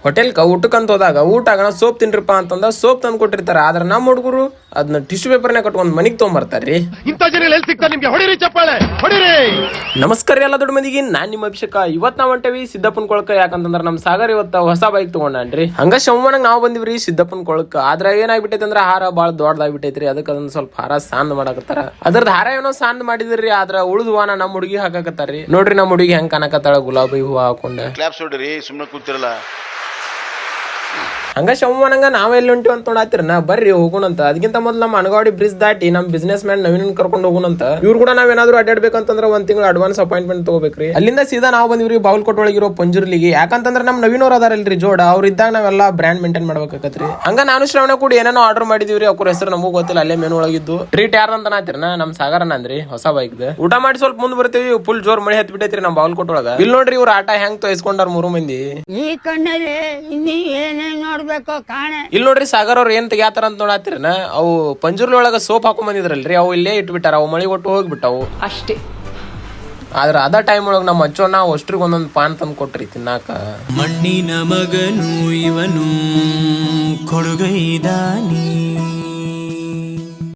ಹೋಟೆಲ್ಕ ಊಟಕ್ಕಂತ ಹೋದಾಗ ಊಟಾಗ ಸೋಪ್ ತಿನ್ರಿಪ್ಪ ಅಂತಂದ ಸೋಪ್ ತಂದು ಕೊಟ್ಟಿರ್ತಾರ. ಆದ್ರೆ ನಮ್ಮ ಹುಡುಗರು ಅದನ್ನ ಟಿಶ್ಯೂ ಪೇಪರ್ನ ಕಟ್ಕೊಂಡ್ ಮನಿಗ್ ತೊಗೊಂಬರ್ತಾರ್ರಿ. ನಮಸ್ಕಾರ ಎಲ್ಲ ದೊಡ್ಡ ಮಂದಿಗೆ, ನಾನ್ ನಿಮ್ಮ ಅಭಿಷೇಕ. ಇವತ್ ನಾವ್ ಹೊಂಟೇವಿ ಸಿದ್ದಪ್ಪನ ಕೊಳಕ. ಯಾಕಂತಂದ್ರ ನಮ್ ಸಾಗರ್ ಇವತ್ತ ಹೊಸ ಬೈಕ್ ತಗೊಂಡ್ರಿ. ಹಂಗ ಶಂವನಗ್ ನಾವ್ ಬಂದಿವ್ರಿ ಸಿದ್ದಪ್ಪನ ಕೊಳಕ. ಆದ್ರ ಏನಾಗ್ಬಿಟ್ಟೈತಿ ಅಂದ್ರ ಹಾರ ಬಾಳ ದೊಡ್ಡದಾಗ್ಬಿಟ್ಟೈತ್ರಿ. ಅದಕ್ಕೆ ಅದನ್ನ ಸ್ವಲ್ಪ ಹಾರ ಸಾಂದ್ ಮಾಡಕತ್ತಾರ. ಅದ್ರದ್ ಹಾರ ಏನೋ ಸಾಂದ್ ಮಾಡಿದ್ರಿ. ಆದ್ರ ಉಳಿದ ಹೂವನ ನಮ್ ಹುಡುಗಿ ಹಾಕಾಕತ್ತಾರ್ರಿ. ನೋಡ್ರಿ ನಮ್ ಹುಡುಗಿ ಹೆಂಗ್ ಕಾಣಕತ್ತಾಳ ಗುಲಾಬಿ ಹೂವ ಹಾಕೊಂಡ. ಸುಮ್ನೆ ಕೂತಿರಲ್ಲ. ಹಂಗ ಶಂವನಂಗ ನಾವೆಲ್ಲಿ ಹೊಂಟಿವಿ ಅಂತ ನೋಡಾತಿರನ, ಬರ್ರಿ ಹೋಗೋಣಂತ. ಅದಕ್ಕಿಂತ ಮೊದ್ಲು ನಮ್ಮ ಅನಗಾಡಿ ಬ್ರಿಡ್ಜ್ ದಾಟಿ ನಮ್ ಬಿಸ್ನೆಸ್ ಮ್ಯಾನ್ ನವೀನ್ ಕರ್ಕೊಂಡು ಹೋಗೋಣಂತ. ಇವ್ರು ಕೂಡ ನಾವೇನಾದ್ರು ಅಡ್ಡಾಡ್ಬೇಕಂತಂದ್ರ 1 ತಿಂಗಳು ಅಡ್ವಾನ್ಸ್ ಅಪಾಯಿಂಟ್ಮೆಂಟ್ ತಗೋಬೇಕ್ರಿ. ಅಲ್ಲಿಂದ ಸೀದಾ ನಾವು ಬಂದಿವ್ರಿ ಬಾಗಲಕೋಟೆ ಒಳಗಿರೋ ಪಂಜುರ್ಲಿಗೆ. ಯಾಕಂತಂದ್ರ ನಮ್ ನವೀನ್ ಅವ್ರ ಅದಾರಲ್ರಿ ಜೋಡ, ಅವ್ರ ಇದ್ದಾಗ ನಾವೆಲ್ಲ ಬ್ರ್ಯಾಂಡ್ ಮೇಂಟೈನ್ ಮಾಡ್ಬೇಕಾಗತ್ರಿ. ಹಂಗ ನಾನು ಶ್ರವಣ ಕೂಡ ಏನೇನೋ ಆರ್ಡರ್ ಮಾಡಿದಿವ್ರಿ. ಅವ್ರ ಹೆಸರು ನಮಗೂ ಗೊತ್ತಿಲ್ಲ. ಅಲ್ಲೇ ಮೆನು ಒಳಗಿದ್ದು ಟ್ರೀಟ್ ಯಾರ್ದಂತ ನಾತಿರನ ನಮ್ ಸಾಗರನ ಅಂದ್ರಿ ಹೊಸ ಬೈಕ್ ಊಟ ಮಾಡಿ ಸ್ವಲ್ಪ ಮುಂದ್ ಬರ್ತೀವಿ. ಫುಲ್ ಜೋರ್ ಮಳೆ ಹತ್ ಬಿಟ್ಟೈತ್ರಿ ನಮ್ ಬಾಗಲಕೋಟೆ ಒಳಗ. ಇಲ್ಲಿ ನೋಡ್ರಿ ಇವ್ರ ಆಟ ಹೆಂಗ್ ತೋಯಿಸ್ಕೊಂಡಾರ 3 ಮಂದಿ. ಈ ಕಣ್ಣಲ್ಲಿ ಇನ್ನೀ ಏನೇನ್ ನೋಡ್ಬೇಕೋ ಕಾಣೆ. ಇಲ್ಲಿ ನೋಡ್ರಿ ಸಾಗರ್ ಅವ್ರ ಏನ್ ತೆಗ್ಯಾತಾರ ಅಂತ ನೋಡಾತಿರನ, ಅವು ಪಂಜುರ್ಲಿ ಒಳಗ ಸೋಪ್ ಹಾಕೊಂಡ್ ಬಂದಿದ್ರಲ್ರಿ, ಅವು ಇಲ್ಲೇ ಇಟ್ಬಿಟ್ಟಾರ. ಅವು ಮಳಿ ಒಟ್ಟು ಹೋಗ್ಬಿಟ್ಟವು ಅಷ್ಟೇ. ಆದ್ರ ಅದ ಟೈಮ್ ಒಳಗ ನಮ್ಮ ಅಚ್ಚೋನ ಅಷ್ಟ್ರಿಗೆ ಒಂದೊಂದು ಪಾನ್ ತಂದು ಕೊಟ್ರಿ ತಿನ್ನಾಕ. ಮಣ್ಣಿನ ಮಗನು ಇವನು ಕೊಡುಗೈದಾನಿ.